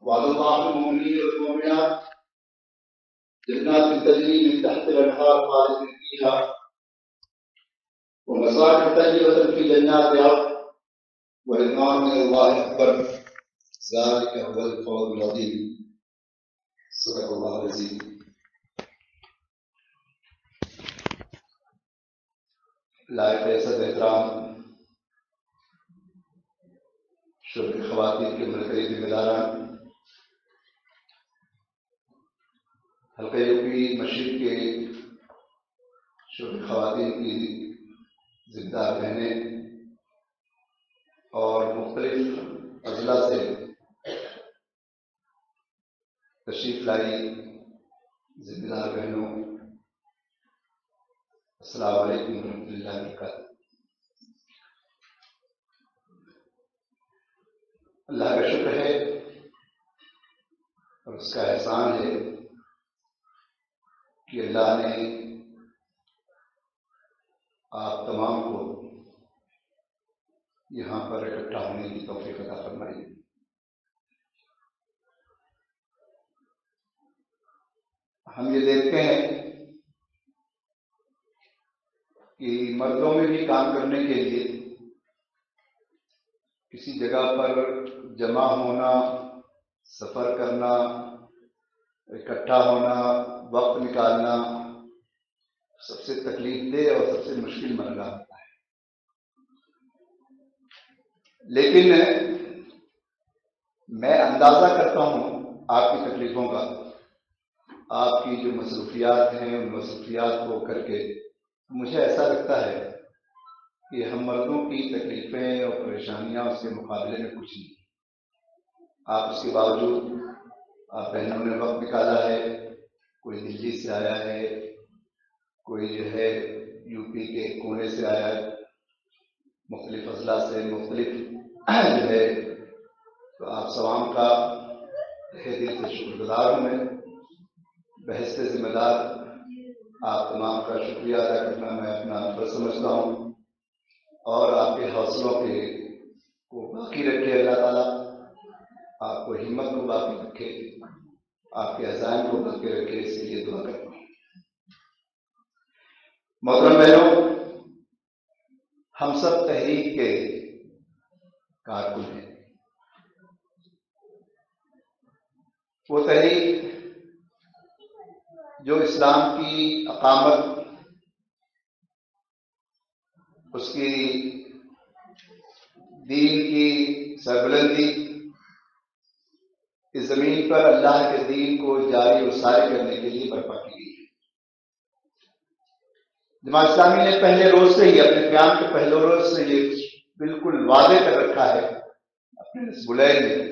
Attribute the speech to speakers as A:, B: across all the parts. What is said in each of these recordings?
A: وعد الله المؤمنين والمؤمنات جنات تجري من تحت الانهار خالدين فيها ومساكن طيبة في جنات عدن ورضوان من الله أكبر ذلك هو الفوز العظيم صدق الله العظيم. لائق عزت احترام شعبۂ خواتین کے مرکزی ذمہ داران، حلقہ یوپی مشرق کے شعبۂ خواتین کی ذمہ دار بہنیں اور مختلف اضلاع سے تشریف لائی ذمہ دار بہنوں، السلام علیکم ورحمۃ اللہ وبرکاتہ۔ اللہ کا شکر ہے اور اس کا احسان ہے کہ اللہ نے آپ تمام کو یہاں پر اکٹھا ہونے کی توفیق عطا فرمائی۔ ہم یہ دیکھتے ہیں کہ مردوں میں بھی کام کرنے کے لیے کسی جگہ پر جمع ہونا، سفر کرنا، اکٹھا ہونا، وقت نکالنا سب سے تکلیف دہ اور سب سے مشکل مرحلہ ہوتا ہے۔ لیکن میں اندازہ کرتا ہوں آپ کی تکلیفوں کا، آپ کی جو مصروفیات ہیں ان مصروفیات کو کر کے مجھے ایسا لگتا ہے کہ ہم مردوں کی تکلیفیں اور پریشانیاں اس کے مقابلے میں کچھ نہیں۔ آپ اس کے باوجود آپ بہنوں نے وقت نکالا ہے، کوئی دلی سے آیا ہے، کوئی جو ہے یو پی کے کونے سے آیا ہے، مختلف اضلاع سے مختلف جو ہے، تو آپ سوام کا دل سے شکر گزار ہوں۔ میں بحث ذمہ دار آپ تمام کا شکریہ ادا کرنا میں اپنا فرض سمجھتا ہوں، اور آپ کے حوصلوں کو باقی رکھے اللہ تعالیٰ، آپ کو ہمت کو باقی رکھے، آپ کے عزائم کو باقی رکھے، اس کے لیے دعا کرتا ہوں۔ محترم بہنوں، ہم سب تحریک کے کارکن ہیں۔ وہ تحریک جو اسلام کی اقامت، اس کی دین کی سربلندی، اس زمین پر اللہ کے دین کو جاری و ساری کرنے کے لیے برپا کی گئی ہے۔ جماعت اسلامی نے پہلے روز سے ہی، اپنے قیام کے پہلے روز سے یہ بالکل واضح کر رکھا ہے اپنے اس بلین میں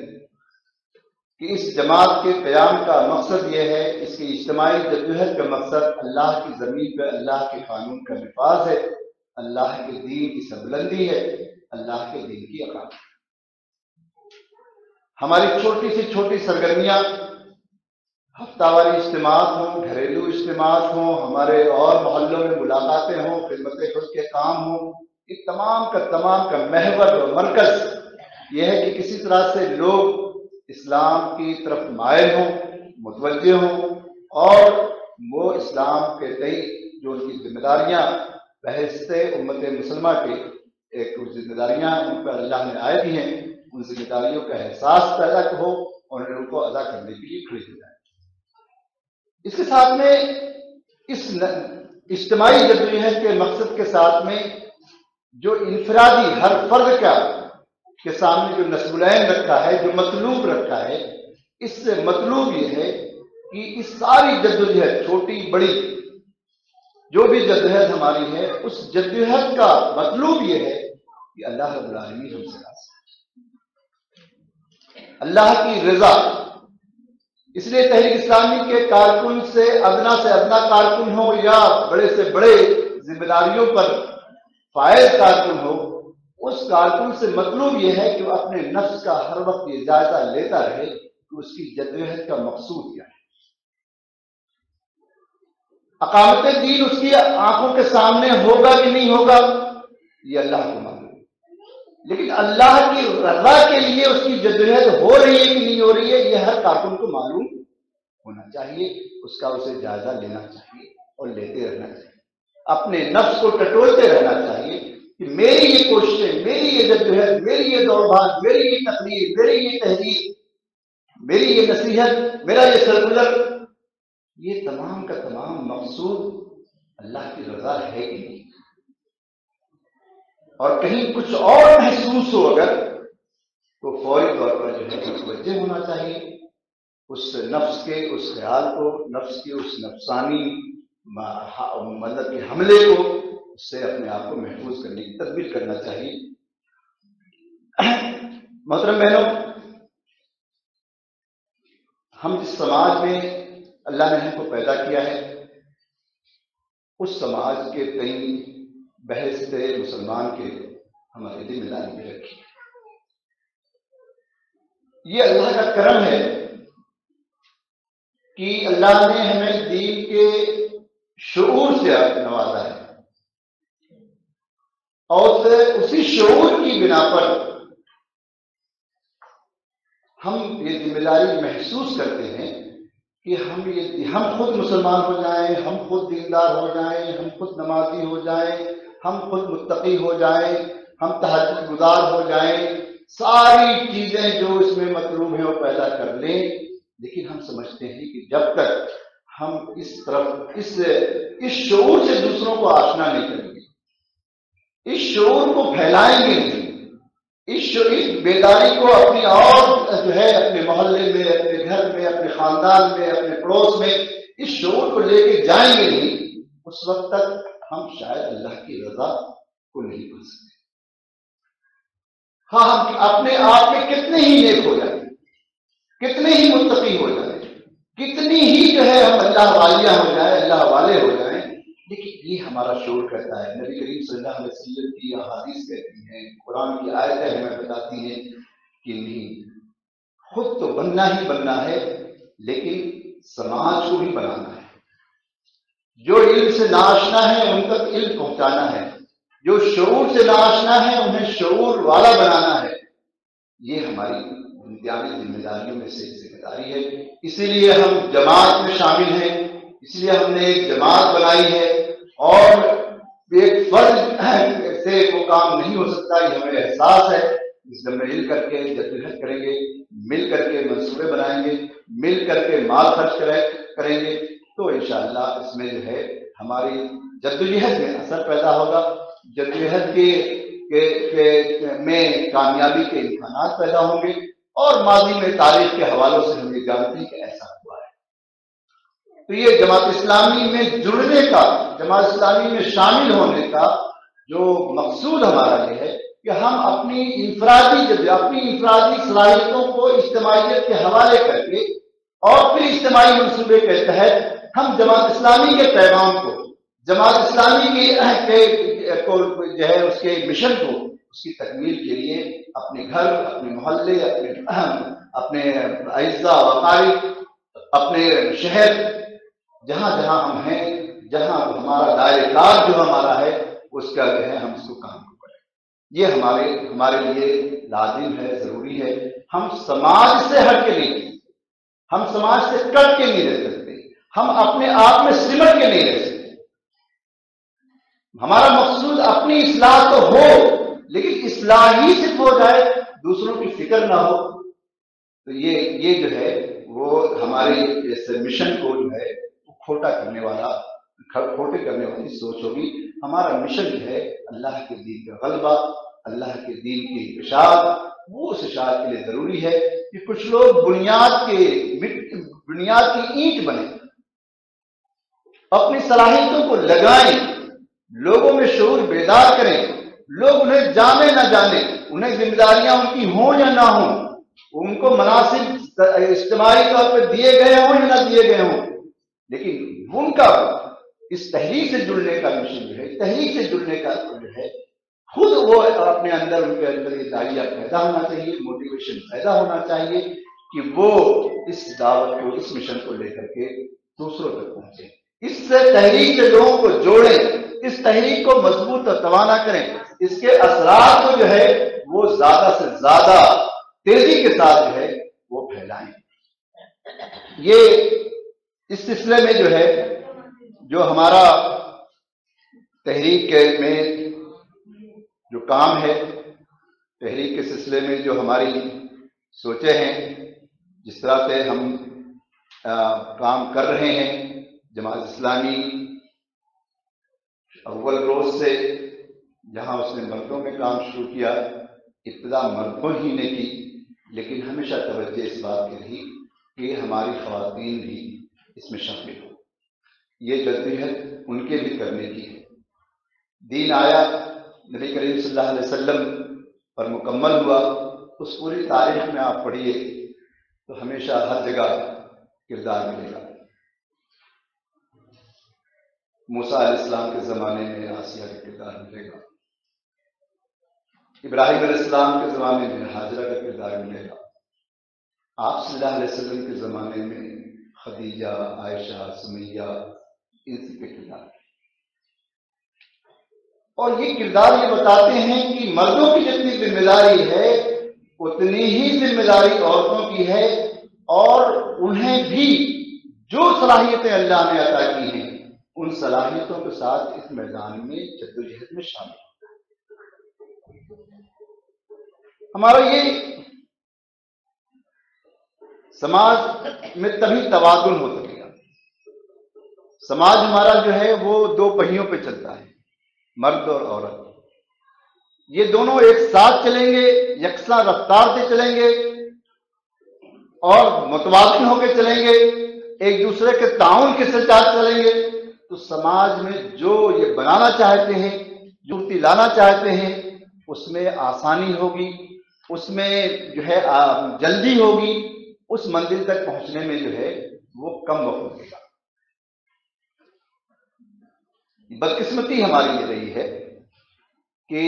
A: کہ اس جماعت کے قیام کا مقصد یہ ہے، اس کی اجتماعی جدوجہد کا مقصد اللہ کی زمین پہ اللہ کے قانون کا نفاذ ہے، اللہ کے دین کی سربلندی ہے، اللہ کے دین کی اقامت۔ ہماری چھوٹی سے چھوٹی سرگرمیاں، ہفتہ واری اجتماعات ہوں، گھریلو اجتماعات ہوں، ہمارے اور محلوں میں ملاقاتیں ہوں، خدمت خود کے کام ہوں، یہ تمام کا محور اور مرکز یہ ہے کہ کسی طرح سے لوگ اسلام کی طرف مائل ہوں، متوجہ ہوں، اور وہ اسلام کے تئیں جو ان کی ذمہ داریاں بحث امت مسلمہ کے ایک ذمہ داریاں ان پر اللہ نے عائد کی ہیں، ان ذمہ داریوں کا احساس پیدا ہو اور ان کو ادا کرنے کے لیے کھڑی ہو جائے۔ اس کے ساتھ میں اس اجتماعی جدوجہد کے مقصد کے ساتھ میں جو انفرادی ہر فرد کے سامنے جو نصب العین رکھا ہے، جو مطلوب رکھا ہے، اس سے مطلوب یہ ہے کہ اس ساری جدوجہد، چھوٹی بڑی جو بھی جدوجہد ہماری ہے، اس جدوجہد کا مطلوب یہ ہے کہ اللہ رب العالمین ہم سے راضی، اللہ کی رضا۔ اس لیے تحریک اسلامی کے کارکن سے ادنا کارکن ہو یا بڑے سے بڑے ذمہ داریوں پر فائز کارکن ہو، اس کارکن سے مطلوب یہ ہے کہ وہ اپنے نفس کا ہر وقت یہ جائزہ لیتا رہے کہ اس کی جدوجہد کا مقصود کیا ہے۔ اقامت دین اس کی آنکھوں کے سامنے ہوگا کہ نہیں ہوگا یہ اللہ کو معلوم، لیکن اللہ کی رضا کے لیے اس کی جدوجہد ہو رہی ہے کہ نہیں ہو رہی ہے یہ ہر کارکن کو معلوم ہونا چاہیے، اس کا اسے جائزہ لینا چاہیے اور لیتے رہنا چاہیے، اپنے نفس کو ٹٹولتے رہنا چاہیے کہ میری یہ کوششیں، میری یہ جدوجہد، میری یہ دوڑ بھاگ، میری یہ تقریر، میری یہ تحریر، میری یہ نصیحت، میرا یہ سرکولر، یہ تمام کا تمام مقصود اللہ کی رضا ہے کہ نہیں، اور کہیں کچھ اور محسوس ہو اگر تو فوری طور پر جو ہے متوجہ ہونا چاہیے اس نفس کے اس خیال کو، نفس کے اس نفسانی مطلب کہ حملے کو، اس سے اپنے آپ کو محفوظ کرنے کی تدبیر کرنا چاہیے۔ محترم بہنوں، ہم جس سماج میں اللہ نے ہم کو پیدا کیا ہے اس سماج کے کئی بحث مسلمان کے ہماری ذمہ داری میں رکھی ہے۔ یہ اللہ کا کرم ہے کہ اللہ نے ہمیں دین کے شعور سے نوازا ہے، اور اسی شعور کی بنا پر ہم یہ ذمہ داری محسوس کرتے ہیں کہ ہم خود مسلمان ہو جائیں، ہم خود دیندار ہو جائیں، ہم خود نمازی ہو جائیں، ہم خود متقی ہو جائیں، ہم تہجد گزار ہو جائیں، ساری چیزیں جو اس میں مطلوب ہیں وہ پیدا کر لیں، لیکن ہم سمجھتے ہیں کہ جب تک ہم اس طرف اس شعور سے دوسروں کو آشنا نہیں کریں گے، اس شعور کو پھیلائیں گے نہیں، اس بیداری کو اپنی اور جو ہے اپنے محلے میں، اپنے گھر میں، اپنے خاندان میں، اپنے پڑوس میں اس شعور کو لے کے جائیں گے نہیں، اس وقت تک ہم شاید اللہ کی رضا کو نہیں پا سکتے۔ ہاں، ہم اپنے آپ میں کتنے ہی نیک ہو جائیں، کتنے ہی متقی ہو جائیں، کتنی ہی جو ہے ہم اللہ والیہ ہو جائیں، اللہ والے ہو جائیں، لیکن یہ ہمارا شعور کہتا ہے۔ نبی کریم صلی اللہ علیہ وسلم کی احادیث کہتی ہیں، قرآن کی آیتیں ہمیں بتاتی ہیں کہ نہیں، خود تو بننا ہی بننا ہے، لیکن سماج کو بھی بنانا ہے۔ جو علم سے ناآشنا ہے ان تک علم پہنچانا ہے، جو شعور سے ناآشنا ہے انہیں شعور والا بنانا ہے۔ یہ ہماری انتہائی ذمہ داریوں میں سے ذمہ داری ہے۔ اسی لیے ہم جماعت میں شامل ہیں، اس لیے ہم نے ایک جماعت بنائی ہے، اور ایک فرد سے وہ کام نہیں ہو سکتا، یہ ہمیں احساس ہے۔ اس میں مل کر کے جدوجہد کریں گے، مل کر کے منصوبے بنائیں گے، مل کر کے مال خرچ کریں گے، تو انشاءاللہ اس میں جو ہے ہماری جدوجہد میں اثر پیدا ہوگا، جدوجہد میں کامیابی کے امکانات پیدا ہوں گے، اور ماضی میں تاریخ کے حوالوں سے ہم یہ جانتے ہیں کہ ایسا ہوا ہے۔ تو یہ جماعت اسلامی میں جڑنے کا، جماعت اسلامی میں شامل ہونے کا جو مقصود ہمارا یہ ہے کہ ہم اپنی انفرادی صلاحیتوں کو اجتماعیت کے حوالے کر کے اور پھر اجتماعی منصوبے کے تحت ہم جماعت اسلامی کے پیغام کو، جماعت اسلامی کو جو ہے اس کے مشن کو، اس کی تکمیل کے لیے اپنے گھر، اپنے محلے، اپنے اعزاء و اقارب، اپنے شہر، جہاں جہاں ہم ہیں، جہاں ہمارا دائرہ کار جو ہمارا ہے، اس کا جو ہے ہم اس کو کام کو کریں۔ یہ ہمارے لیے لازم ہے، ضروری ہے۔ ہم سماج سے ہٹ کے نہیں، ہم سماج سے کٹ کے نہیں رہ سکتے، ہم اپنے آپ میں سمٹ کے نہیں رہ سکتے۔ ہمارا مقصود اپنی اصلاح تو ہو، لیکن اصلاح ہی صرف ہو جائے، دوسروں کی فکر نہ ہو، تو یہ جو ہے وہ ہمارے اس مشن کو جو ہے کھوٹے کرنے والی سوچ ہوگی۔ ہمارا مشن جو ہے اللہ کے دین کا غلبہ، اللہ کے دین کی اشاعت، وہ اس اشاعت کے لیے ضروری ہے کہ کچھ لوگ بنیاد کی اینٹ بنے، اپنی صلاحیتوں کو لگائیں، لوگوں میں شعور بیدار کریں، لوگ انہیں جانے نہ جانے، انہیں ذمہ داریاں ان کی ہوں یا نہ ہوں، ان کو مناسب اجتماعی طور پہ دیے گئے ہوں یا نہ دیے گئے ہوں، لیکن ان کا اس تحریک سے جڑنے کا مشن جو ہے، تحریک سے جڑنے کا جو ہے، خود وہ اپنے اندر، ان کے اندر یہ داعیہ پیدا ہونا چاہیے، موٹیویشن پیدا ہونا چاہیے کہ وہ اس دعوت کو، اس مشن کو لے کر کے دوسروں تک پہنچے، اس سے تحریک سے لوگوں کو جوڑیں، اس تحریک کو مضبوط اور توانا کریں، اس کے اثرات کو جو ہے وہ زیادہ سے زیادہ تیزی کے ساتھ جو ہے وہ پھیلائیں۔ یہ اس سلسلے میں جو ہے جو ہمارا تحریک میں جو کام ہے، تحریک کے سلسلے میں جو ہماری سوچیں ہیں، جس طرح سے ہم کام کر رہے ہیں، جماعت اسلامی اول روز سے جہاں اس نے مردوں میں کام شروع کیا، ابتدا مردوں ہی نے کی، لیکن ہمیشہ توجہ اس بات کی تھی کہ ہماری خواتین بھی اس میں شامل ہوں۔ یہ جدوجہد ان کے بھی کرنے کی ہے۔ دین آیا، نبی کریم صلی اللہ علیہ وسلم پر مکمل ہوا، اس پوری تاریخ میں آپ پڑھیے تو ہمیشہ ہر جگہ کردار ملے گا۔ موسیٰ علیہ السلام کے زمانے میں آسیہ کا کردار ملے گا، ابراہیم علیہ السلام کے زمانے میں ہاجرہ کا کردار ملے گا، آپ صلی اللہ علیہ وسلم کے زمانے میں خدیجہ، عائشہ، سمیہ، ان سب کے کردار، اور یہ کردار یہ بتاتے ہیں کہ مردوں کی جتنی ذمہ داری ہے اتنی ہی ذمہ داری عورتوں کی ہے، اور انہیں بھی جو صلاحیتیں اللہ نے عطا کی ہیں ان صلاحیتوں کے ساتھ اس میدان میں جدوجہد میں شامل ہوتا ہے۔ ہمارا یہ سماج میں تبھی توازن ہو سکے گا۔ سماج ہمارا جو ہے وہ دو پہیوں پہ چلتا ہے، مرد اور عورت، یہ دونوں ایک ساتھ چلیں گے، یکساں رفتار سے چلیں گے اور متوازن ہو کے چلیں گے، ایک دوسرے کے تعاون کے ساتھ چلیں گے، تو سماج میں جو یہ بنانا چاہتے ہیں، جو لانا چاہتے ہیں، اس میں آسانی ہوگی، اس میں جو ہے جلدی ہوگی، اس منزل تک پہنچنے میں جو ہے وہ کم وقت لگے گا۔ بدقسمتی ہماری یہ رہی ہے کہ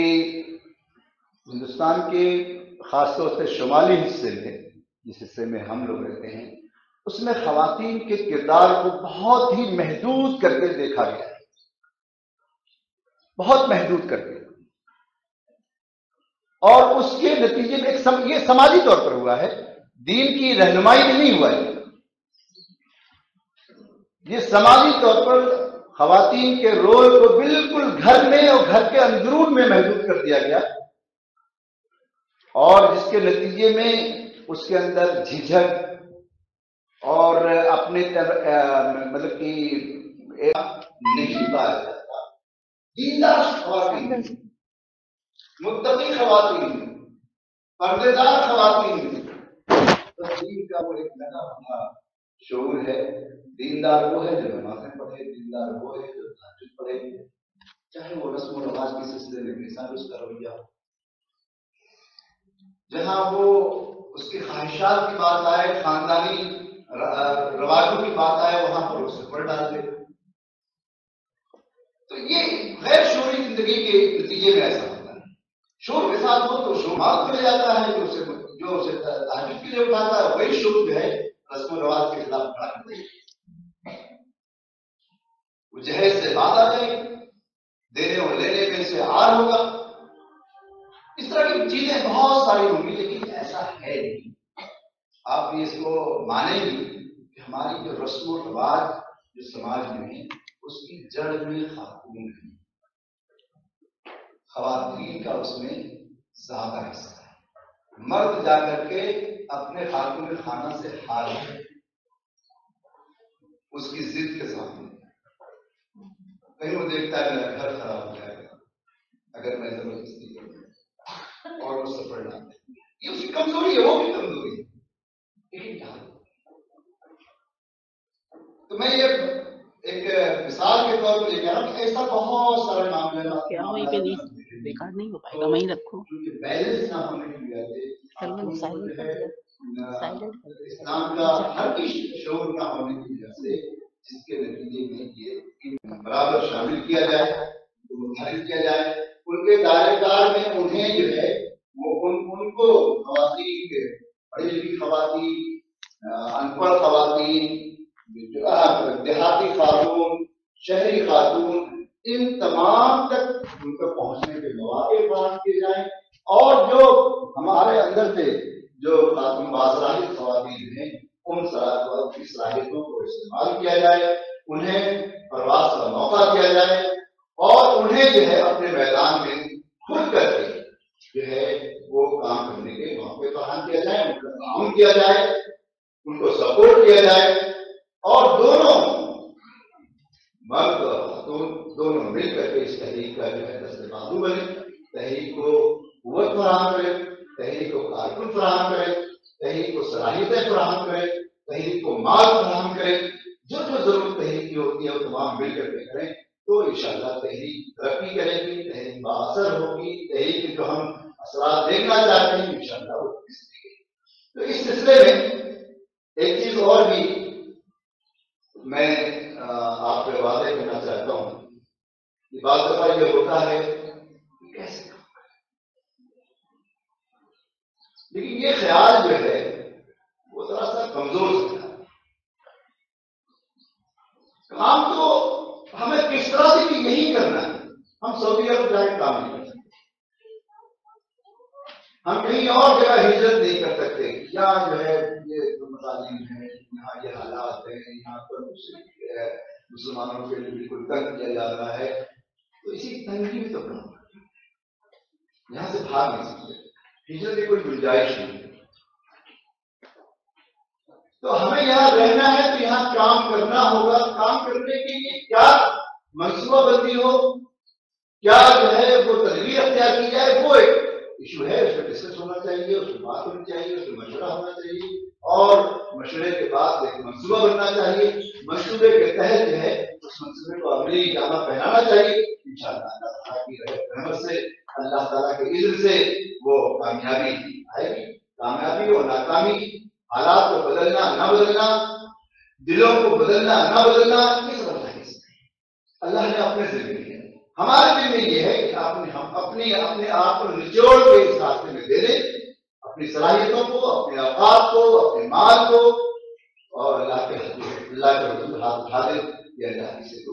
A: ہندوستان کے خاص طور سے شمالی حصے میں، جس حصے میں ہم لوگ رہتے ہیں، اس میں خواتین کے کردار کو بہت ہی محدود کر کے دیکھا گیا ہے، بہت محدود کر کے، اور اس کے نتیجے میں یہ سماجی طور پر ہوا ہے، دین کی رہنمائی میں نہیں ہوا ہے، یہ سماجی طور پر خواتین کے رول کو بالکل گھر میں اور گھر کے اندرون میں محدود کر دیا گیا، اور جس کے نتیجے میں اس کے اندر جھجھک اور اپنے مطلب کہ نہیں پایا جاتا۔ دیندار خواتین، متقی خواتین، پردے دار خواتین، دین کا وہ ایک لگا ہوا شعور ہے۔ دیندار وہ ہے جو نمازیں پڑھے، دیندار وہ ہے جو تہجد پڑھے، چاہے وہ رسم و رواج کے سلسلے میں مثال اس کا رویہ ہو، جہاں وہ اس کی خواہشات کی بات آئے، خاندانی رواجوں کی بات آئے، وہاں پر اسے پڑھ ڈال دے۔ تو یہ غیر شعوری زندگی کے نتیجے میں ایسا ہوتا ہے۔ شعور کے ساتھ ہو تو شعور معاف چلے جاتا ہے، جو اسے تہجد کے لیے اٹھاتا ہے وہی شعور جو ہے رسم و رواج کے خلاف کھڑا کر دے گا، وہ جہیز سے بات آ جائے گی، دینے اور لینے میں سے آر ہوگا، اس طرح کی چیزیں بہت ساری ہوں گی، لیکن ایسا ہے نہیں۔ آپ بھی اس کو مانیں گی کہ ہماری جو رسم و رواج جو سماج میں ہے اس کی جڑ میں خاتون ہے، خواتین کا اس میں زیادہ حصہ ہے۔ مرد جا کر کے اپنے خاتون خانہ سے ہار ہے، اس کی ضد کے سامنے، کہیں وہ دیکھتا ہے میرا گھر خراب ہو جائے گا اگر میں زبردستی کروں، اور وہ سفر ڈالتے، یہ اس کی کمزوری ہے، وہ بھی کمزوری ہے، لیکن کیا تو میں یہ ایک مثال کے طور پر یہ کہہ رہا ہوں کہ ایسا بہت سارے معاملات
B: ریکارڈ نہیں ہو پائے گا، وہیں رکھو،
A: بیلنس نہ ہونے کی وجہ سے اسلام کا ہر کسی شعور نہ ہونے کی وجہ سے، جس کے نتیجے میں یہ برابر شامل کیا جائے، متحرک کیا جائے، ان کے دائرہ کار میں انہیں جو ہے وہ ان کو خواتین کے پڑھی لکھی خواتین، ان پڑھ خواتین، دیہاتی خاتون، شہری خاتون، ان تمام تک ان کو پہنچنے کے مواقع فراہم کیے جائیں، اور جو ہمارے اندر سے جو خاتون باصلاحیت خواتین ہیں ان صلاحیتوں کو استعمال کیا جائے، انہیں پرواز کا موقع دیا جائے اور انہیں جو ہے اپنے میدان میں کھل کر کے جو ہے وہ کام کرنے کے موقع فراہم کیا جائے، ان کا تعاون کیا جائے، ان کو سپورٹ کیا جائے اور دونوں مرد اور خاتون دونوں مل کر کے اس تحریک کا جو ہے دست بازو بنے، تحریک کو قوت فراہم کرے، تحریک کو کارکن فراہم کرے، تحریک کو صلاحیتیں فراہم کرے، تحریک کو مال فراہم کرے، جو ضرورت تحریک کی ہوتی ہے وہ تمام مل کر کے کریں تو انشاءاللہ تحریک ترقی کرے گی، تحریک بااثر ہوگی، تحریک کے جو ہم اثرات دیکھنا چاہتے ہیں انشاءاللہ وہ دکھے گی۔ تو اس سلسلے میں ایک چیز اور بھی میں آپ پہ واضح کرنا چاہتا ہوں کہ بعض دفعہ یہ ہوتا ہے کہ کیسے کام کریں، لیکن یہ خیال جو ہے وہ ذرا سا کمزور سا ہے۔ کام تو ہمیں کس طرح سے بھی یہی کرنا ہے، ہم سعودی عرب جا کے کام نہیں کر سکتے، ہم کہیں اور جگہ ہجرت نہیں کر سکتے، یہاں جو ہے یہ مظالم ہے، یہاں یہ حالات ہیں، یہاں پر مسلمانوں کے لیے بالکل تنگ کیا جا رہا ہے، تو اسی تنگی میں تو کام کرتے ہیں، یہاں سے بھاگ نہیں سکتے، ہجرت کی کوئی گنجائش نہیں ہے۔ تو ہمیں یہاں رہنا ہے تو یہاں کام کرنا ہوگا، کام کرنے کے لیے کیا منصوبہ بندی ہو، کیا جو ہے وہ تدبیر اختیار کی جائے، وہ ایک ایشو ہے، اس پہ ڈسکس ہونا چاہیے، اس پہ بات ہونی چاہیے، اس پہ مشورہ ہونا چاہیے اور مشورے کے بعد ایک منصوبہ بننا چاہیے، منصوبے کے تحت جو ہے اس منصوبے کو عملی جامہ پہنانا چاہیے، انشاءاللہ اللہ تعالیٰ کی رحمت سے، اللہ تعالیٰ کے اذن سے وہ کامیابی آئے گی۔ کامیابی اور ناکامی، حالات کو بدلنا نہ بدلنا، دلوں کو بدلنا نہ بدلنا، یہ سب اللہ کی ذمہ ہے، اللہ نے اپنے ذمہ لیا۔ ہمارے ذمہ یہ ہے کہ ہم اپنے آپ کو نچوڑ کے اس راستے میں دے دیں، اپنی صلاحیتوں کو، اپنے اوقات کو، اپنے مال کو، اور اللہ کے حضور ہاتھ اٹھا دیں کہ اللہ سے تو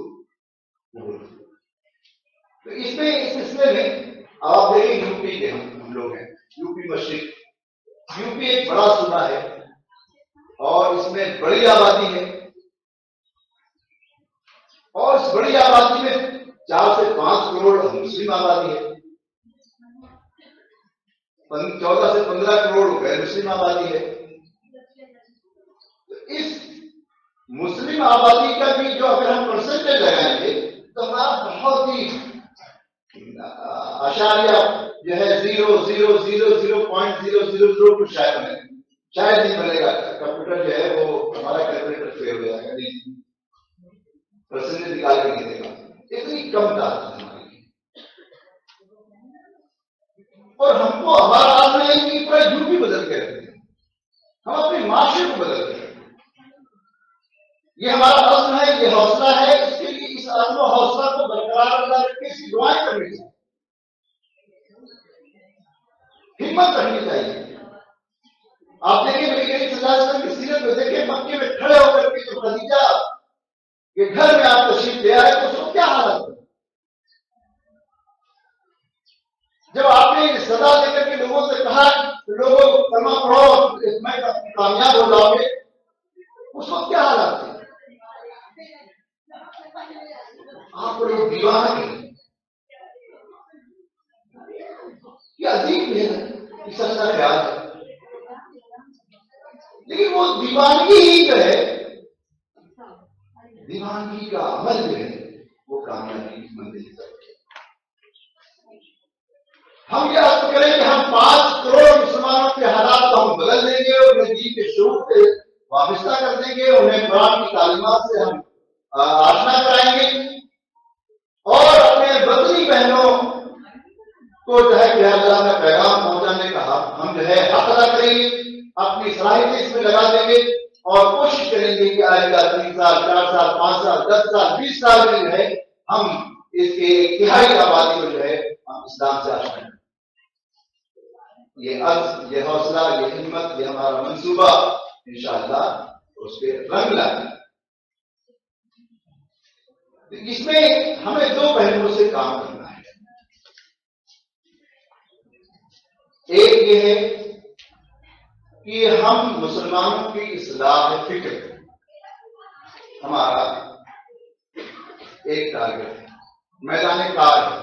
A: اس میں اس سلسلے میں آپ دیکھیں یو پی کے ہم لوگ ہیں، یو پی مشرق، یو پی ایک بڑا صوبہ ہے اور اس میں بڑی آبادی ہے، اور اس بڑی آبادی میں 4 سے 5 کروڑ مسلم آبادی ہے، 14 سے 15 کروڑ غیر مسلم آبادی ہے۔ تو اس مسلم آبادی کا بھی جو اگر ہم پرسنٹیج لگائیں گے تو ہمارا بہت ہی اشاریہ جو ہے 0.000 کچھ شاید نہیں بنے گا، کمپیوٹر جو ہے وہ ہمارا کیلکولیٹر فیل ہو جائے گا، نہیں پرسنٹیج نکال کے نہیں دے گا، اتنی کم تعداد ہے ہماری۔ اور ہم کو ہمارا عزم ہے کہ پورا یو پی بدل کے رکھتے ہیں، ہم اپنے معاشرے کو بدل کے رکھتے ہیں، یہ ہمارا عزم ہے، یہ حوصلہ ہے، اس کے لیے اس عزم و حوصلہ کو برقرار رکھ کے اس کی دعائیں کرنی چاہیے، ہمت رکھنی چاہیے۔ آپ دیکھیں نبی کریم صلی اللہ علیہ وسلم کی سیرت میں دیکھیں، مکے میں کھڑے ہو کر کے جو خدیجہ کے گھر میں آپ تشریف لے آئے تو اس کو کیا حالت ہے؟ جب آپ نے صدا دے کر کے لوگوں سے کہا لوگوں کلمہ پڑھو میں کامیاب ہو جاؤ گے، اس وقت کیا حالت ہے؟ آپ کو لوگ دیوانہ کہیں، یہ عظیم محنت، اس اچھا خیال ہے، لیکن وہ دیوانگی ہی جو ہے، دیوانگی کا عمل جو ہے وہ کامیابی کی منزل تک ہے۔ ہم یہ عزم کریں کہ ہم 5 کروڑ مسلمانوں کے حالات کو ہم بدل دیں گے اور انہیں دین کے شعور سے وابستہ کر دیں گے، انہیں قرآن کی تعلیمات سے ہم آشنا کرائیں گے اور اپنے وطنی بہنوں کو جو ہے کہ اللہ کا پیغام پہنچانے کا ہم جو ہے حق ادا کریں گے، اپنی صلاحیتیں اس میں لگا دیں گے اور کوشش کریں گے کہ آئے گا 3 سال 4 سال 5 سال 10 سال 20 سال میں جو ہے ہم اس کے تہائی آبادی کو جو ہے ہم اسلام سے آشنا کریں۔ یہ عزم، یہ حوصلہ، یہ ہمت، یہ ہمارا منصوبہ انشاءاللہ اس پہ رنگ لائے۔ اس میں ہمیں 2 پہلوؤں سے کام کرنا ہے، ایک یہ ہے کہ ہم مسلمانوں کی اصلاح فکر کریں، ہمارا ایک ٹارگیٹ ہے، میدان کار ہے۔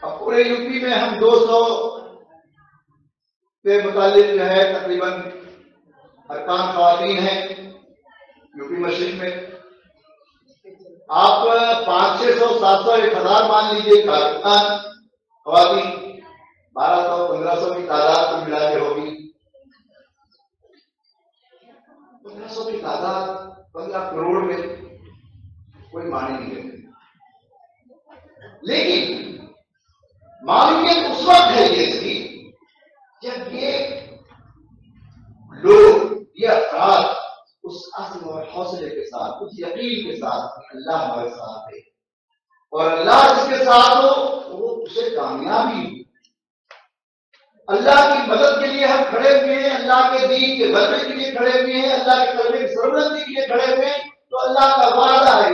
A: اب پورے یو پی میں ہم 200 کے متعلق جو ہے تقریباً ارکان خواتین ہیں یو پی مشرق میں۔ آپ 500 600 700 1000 مان لیجیے کارکنان خواتین، 1200 1500 کی تعداد کو ملا کے ہوگی۔ 1500 کی تعداد 15 کروڑ میں کوئی معنی نہیں ہے، لیکن معلومیت اس وقت ہے یہ اس کی جب یہ لوگ، یہ افراد اس عزم اور حوصلے کے ساتھ، اس یقین کے ساتھ کہ اللہ ہمارے ساتھ ہے اور اللہ جس کے ساتھ ہو وہ اسے کامیابی ہو۔ اللہ کی مدد کے لیے ہم کھڑے ہوئے ہیں، اللہ کے دین کے غلبے کے لیے کھڑے ہوئے ہیں، اللہ کے کلمے کی سربلندی کے لیے کھڑے ہوئے ہیں، تو اللہ کا وعدہ ہے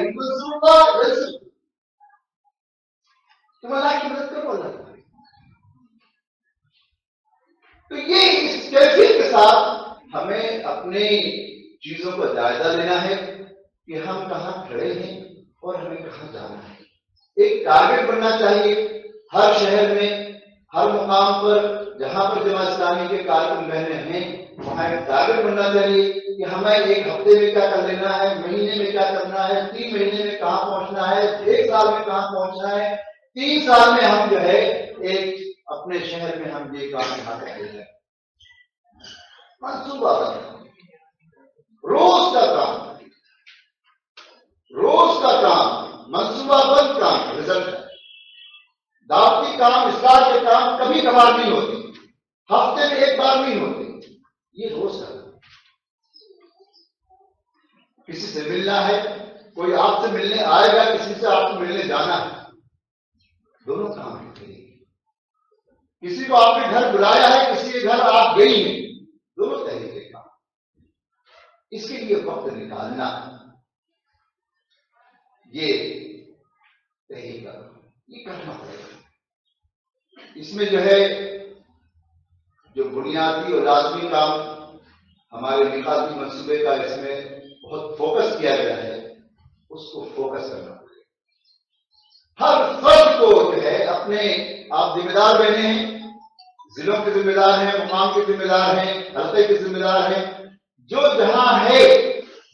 A: تم اللہ کی مدد کرو، اللہ کرے۔ تو یہ اس کیفیت کے ساتھ ہمیں اپنے چیزوں کا جائزہ لینا ہے کہ ہم کہاں کھڑے ہیں اور ہمیں کہاں جانا ہے۔ ایک ٹارگیٹ بننا چاہیے ہر شہر میں، ہر مقام پر جہاں پر جماعت اسلامی کے کارکن بہنیں ہیں، وہاں ایک ٹارگیٹ بننا چاہیے کہ ہمیں ایک ہفتے میں کیا کر لینا ہے، مہینے میں کیا کرنا ہے، 3 مہینے میں کہاں پہنچنا ہے، 1 سال میں کہاں پہنچنا ہے، 3 سال میں ہم جو ہے ایک اپنے شہر میں ہم یہ کام یہاں کرتے ہیں۔ منصوبہ بنانا، روز کا کام، روز کا کام، منصوبہ بند کام رزلٹ ہے۔ دعوتی کام، اصلاح کے کام کبھی کبھار نہیں ہوتے، ہفتے میں 1 بار نہیں ہوتے، یہ روز کا کام۔ کسی سے ملنا ہے، کوئی آپ سے ملنے آئے گا، کسی سے آپ کو ملنے جانا ہے، دونوں کام ہیں۔ کسی کو آپ نے گھر بلایا ہے، کسی کے گھر آپ گئی ہیں، دونوں طریقے کا۔ اس کے لیے وقت نکالنا یہ طریقہ، یہ کرنا پڑے گا۔ اس میں جو ہے جو بنیادی اور لازمی کام ہمارے نکاتی منصوبے کا اس میں بہت فوکس کیا گیا ہے، اس کو فوکس کرنا پڑے گا۔ ہر فرد کو جو ہے اپنے، آپ ذمہ دار بنے ہیں، ضلعوں کے ذمہ دار ہیں، مقام کے ذمہ دار ہیں، حلقے کے ذمہ دار ہیں، جو جہاں ہے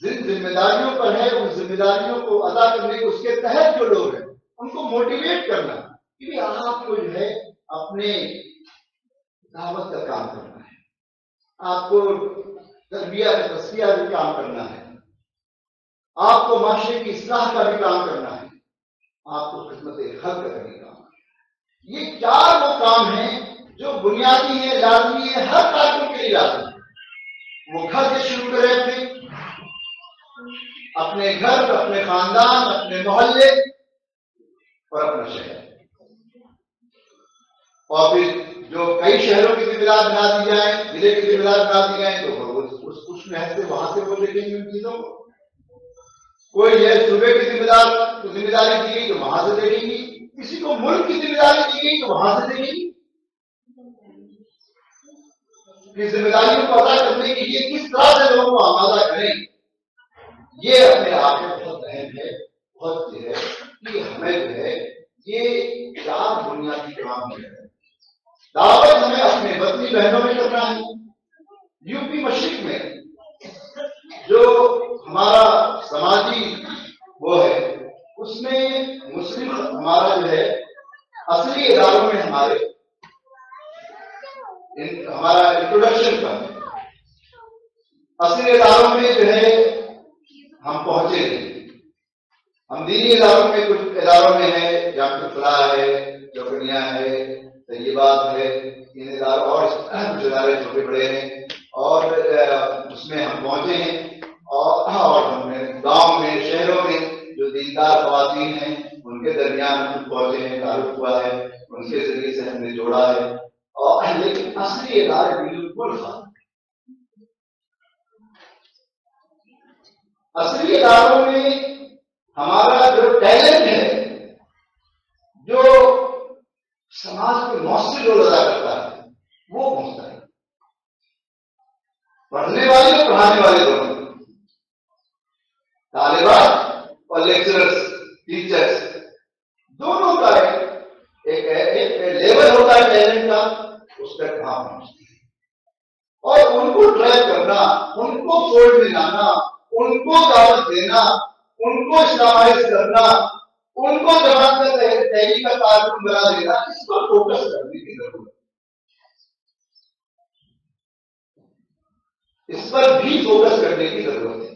A: جن ذمہ داریوں پر ہے ان ذمہ داریوں کو ادا کرنے کے، اس کے تحت جو لوگ ہیں ان کو موٹیویٹ کرنا کہ آپ کو جو ہے اپنے دعوت کا کام کرنا ہے، آپ کو تربیت تصفیہ بھی کام کرنا ہے، آپ کو معاشرے کی اصلاح کا بھی کام کرنا ہے، آپ کو خدمت خلق کا بھی کام ہے۔ یہ 4 وہ کام ہیں جو بنیادی ہیں، لازمی ہے، ہر کارکن کے لیے لازمی ہے۔ وہ گھر سے شروع کرے اپنے گھر، اپنے خاندان، اپنے محلے اور اپنا شہر، اور پھر جو کئی شہروں کی ذمہ دار بنا دی جائیں، ضلع کی ذمہ دار بنا دی جائیں، تو اس محض سے وہاں سے وہ دیکھیں گے ان چیزوں کو۔ کوئی ہے صوبے کی ذمہ داری دی گئی تو وہاں سے دیکھیں گی، کسی کو ملک کی ذمہ داری دی گئی تو وہاں سے دیکھیں گی۔ کہ ذمہ داریوں کو ادا کرنے کے لیے کس طرح سے لوگوں کو آمادہ کریں، یہ اپنے آپ میں بہت اہم ہے، بہت ہے کہ ہمیں جو ہے یہ 4 بنیادی کام ہے۔ دعوت ہمیں اپنے وطنی بہنوں میں کرنا ہے۔ یو پی مشرق میں جو ہمارا سماجی وہ ہے، اس میں مسلم ہمارا جو ہے اصلی اداروں میں ہمارا انٹروڈکشن کا اصلی اداروں میں جو ہے ہم پہنچے نہیں۔ ہم دینی اداروں میں، کچھ اداروں میں ہے، جامع فلاح ہے، چوکڑیاں ہے، طیبات ہے، ان اداروں اور کچھ ادارے چھوٹے بڑے ہیں، اور اس میں ہم پہنچے ہیں، اور ہم نے گاؤں میں، شہروں میں جو دیندار خواتین ہیں ان کے درمیان ہم پہنچے ہیں، تعارف ہوا ہے، ان کے ذریعے سے ہم نے جوڑا ہے، اور لیکن اصلی ادارے بالکل خاص۔ اصلی اداروں میں ہمارا جو ٹیلنٹ ہے، جو سماج میں مؤثر رول ادا کرتا ہے، وہ پہنچتا ہے۔ پڑھنے والے اور پڑھانے والے دونوں، طالبات اور لیکچررس، ٹیچرس، دونوں کا ایک لیول ہوتا ہے ٹیلنٹ کا، اس پہ کہاں پہنچتی ہے، اور ان کو ٹریک کرنا، ان کو فولڈ میں لانا، ان کو دعوت دینا، ان کو اسلامائز کرنا، ان کو جماعت کا تحریک کا کارکن بنا دینا، اس پر فوکس کرنے کی ضرورت ہے، اس پر بھی فوکس کرنے کی ضرورت ہے۔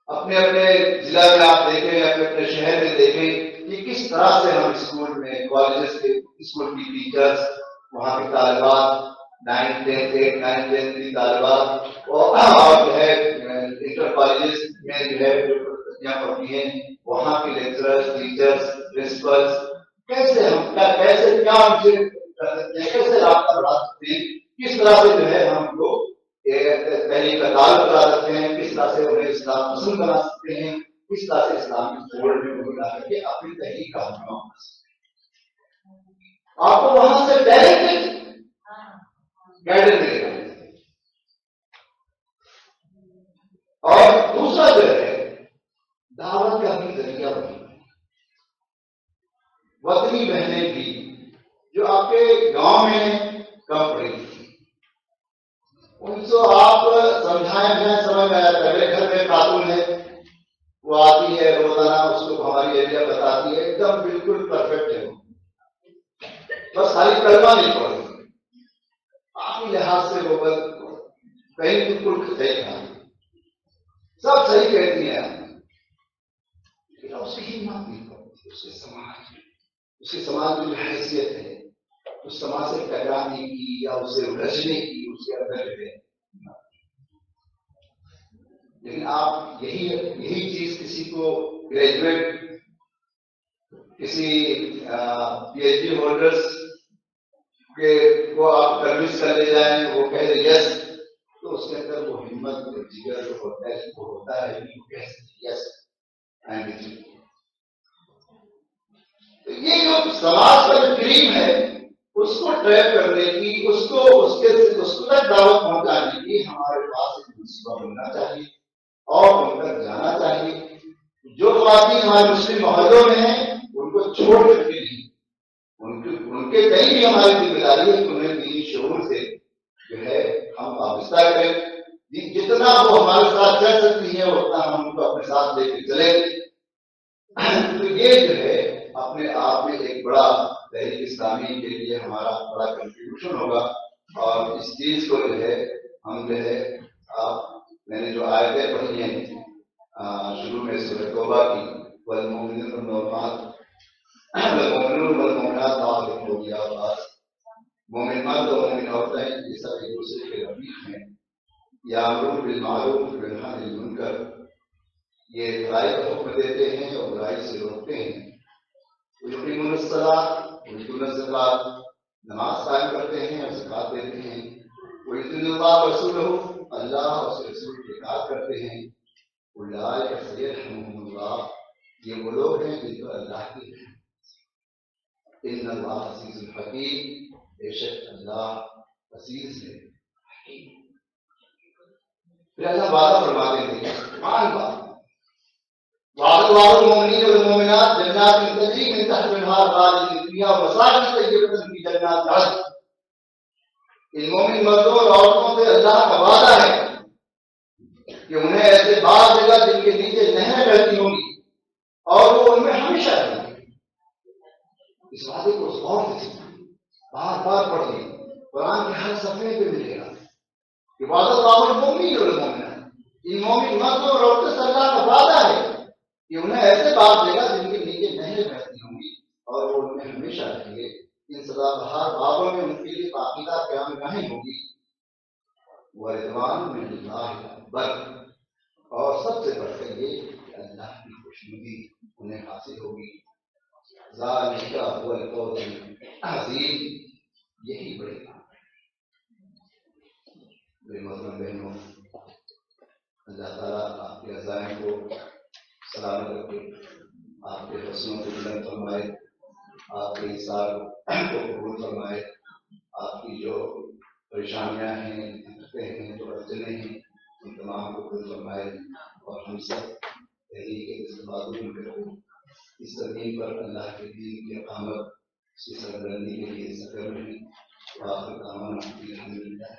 A: اپنے اپنے ضلع میں آپ دیکھیں، اپنے اپنے شہر میں دیکھیں کہ کس طرح سے ہم اسکول میں، کالجز کے اسکول کی ٹیچرز، وہاں کی طالبات، 9th 10th 8th 9th 10th کی طالبات اور جو ہے انٹر کالجز میں جو ہے پڑھتی ہیں، وہاں کے لیکچررز، ٹیچرز، پرنسپلز، کیسے ہم کیا ان سے کر سکتے ہیں، کیسے رابطہ بڑھا سکتے ہیں، کس طرح سے جو ہے ہم لوگ تحریک کا تعلق بنا سکتے ہیں، کس طرح سے انہیں اسلام پسند بنا سکتے ہیں، کس طرح سے اسلام کی فولڈ میں بنا کر کے اپنی تحریک کا حکم بنا سکتے ہیں۔ آپ کو وہاں سے ڈائریکٹ گائیڈنس ملے گا۔ اور دوسرا جو ہے دعوت کا بھی ذریعہ بنے، وطنی بہنیں بھی جو آپ کے گاؤں میں کم پڑی، ان کو آپ سمجھائیں گے، سمجھ میں آتا ہے۔ میرے گھر میں خاتون ہے، وہ آتی ہے روزانہ، اس کو ہماری ایریا بتاتی ہے، ایک دم بالکل پرفیکٹ ہے، بس خالی کلمہ نہیں پڑھتی، آخری لحاظ سے وہ کہیں بالکل صحیح کہا، سب صحیح کہتی ہیں، لیکن اس کی ہمت نہیں پڑتی، اس کے سماج میں جو حیثیت ہے، اس سماج سے ٹکرانے کی یا اسے الجھنے کی اس کے اندر ہے۔ لیکن آپ یہی چیز کسی کو گریجویٹ، کسی پی ایچ ڈی ہولڈرس کو آپ کنوینس کر لے جائیں، وہ کہہ دے یس، تو اس کے اندر وہ ہمت، وہ جگر جو ہوتا ہے وہ کہہ سکتے یس آئی ایم وتھ یو۔ تو یہ جو سماج کا جو کریم ہے، اس کو ٹریک کرنے کی، اس تک دعوت پہنچانے کی ہمارے پاس ایک منصوبہ بننا چاہیے اور ان تک جانا چاہیے۔ جو خواتین ہمارے مسلم محلوں میں ہیں، ان کو چھوڑ کر کے نہیں، ان کے کئی بھی ہماری ذمہ داری ہے کہ انہیں دینی شعور سے جو ہے ہم وابستہ کریں، جتنا وہ ہمارے ساتھ چل سکتی ہیں اتنا ہم ان کو اپنے ساتھ لے کے چلیں۔ تو یہ جو ہے اپنے آپ میں ایک بڑا تحریک اسلامی کے لیے ہمارا بڑا کنٹریبیوشن ہوگا، اور اس چیز کو جو ہے ہم جو ہے میں نے جو آیتیں پڑھی ہیں شروع میں سورۃ توبہ کی، والمؤمنون والمؤمنات بعضهم اولیاء بعض، مومن مرد اور مومن عورتیں یہ سب ایک دوسرے کے رفیق ہیں، یامرون بالمعروف وینہون عن المنکر، یہ بھلائی کا حکم دیتے ہیں اور برائی سے روکتے ہیں، یقیمون الصلاۃ ویؤتون الزکوٰۃ، نماز قائم کرتے ہیں اور زکوٰۃ دیتے ہیں، ویطیعون اللہ ورسولہ، اللہ اور اس کے رسول کی اطاعت کرتے ہیں، اولئک سیرحمهم اللہ، یہ وہ لوگ ہیں جن کو اللہ کی رحمت، ان اللہ عزیز الحکیم، بے شک اللہ عزیز ہے حکیم۔ پھر اللہ وعدہ فرماتے ہیں، قرآن بات، وعد الله المؤمنين والمؤمنات جنات تجري من تحت الانهار خالدين فيها ومساكن طيبة في جنات عدن۔ ان مومن مردوں اور عورتوں سے اللہ کا وعدہ ہے کہ انہیں ایسے باغ دے گا جن کے نیچے نہریں بہتی ہوں گی اور وہ ان میں ہمیشہ رہیں گے۔ اس وعدے کو غور سے سنیں، بار بار پڑھیں، قرآن کے ہر صفحے پہ ملے گا کہ وعد الله المؤمنين والمؤمنات، ان مومن مردوں اور عورتوں سے اللہ کا وعدہ ہے کہ انہیں ایسے باغ دے گا جن کے نیچے نہریں بہتی ہوں گی اور وہ ان میں ہمیشہ رہیں گے۔ ان سدا بہار باغوں میں ان کے لیے باقیدہ قیام گاہیں ہوگی، ورضوان من اللہ اکبر، اور سب سے بڑھ کر یہ کہ اللہ کی خوشنودی انہیں حاصل ہوگی۔ ذالک هو الفوز العظیم، یہی بڑی بات ہے۔ میرے محترم بہنوں، اللہ تعالیٰ آپ کے عزائم کو سلامت رکھے، آپ کے حسنوں کو بلند فرمائے، آپ کے حساب کو قبول فرمائے، آپ کی جو پریشانیاں ہیں، دقتیں ہیں، جو قبول فرمائے اور ہم سب تحریک استفادہ کریں اس زمین پر اللہ کے دین کی اقامت کی سرگرمی کے لیے سفر میں واقع کامنا الحمدللہ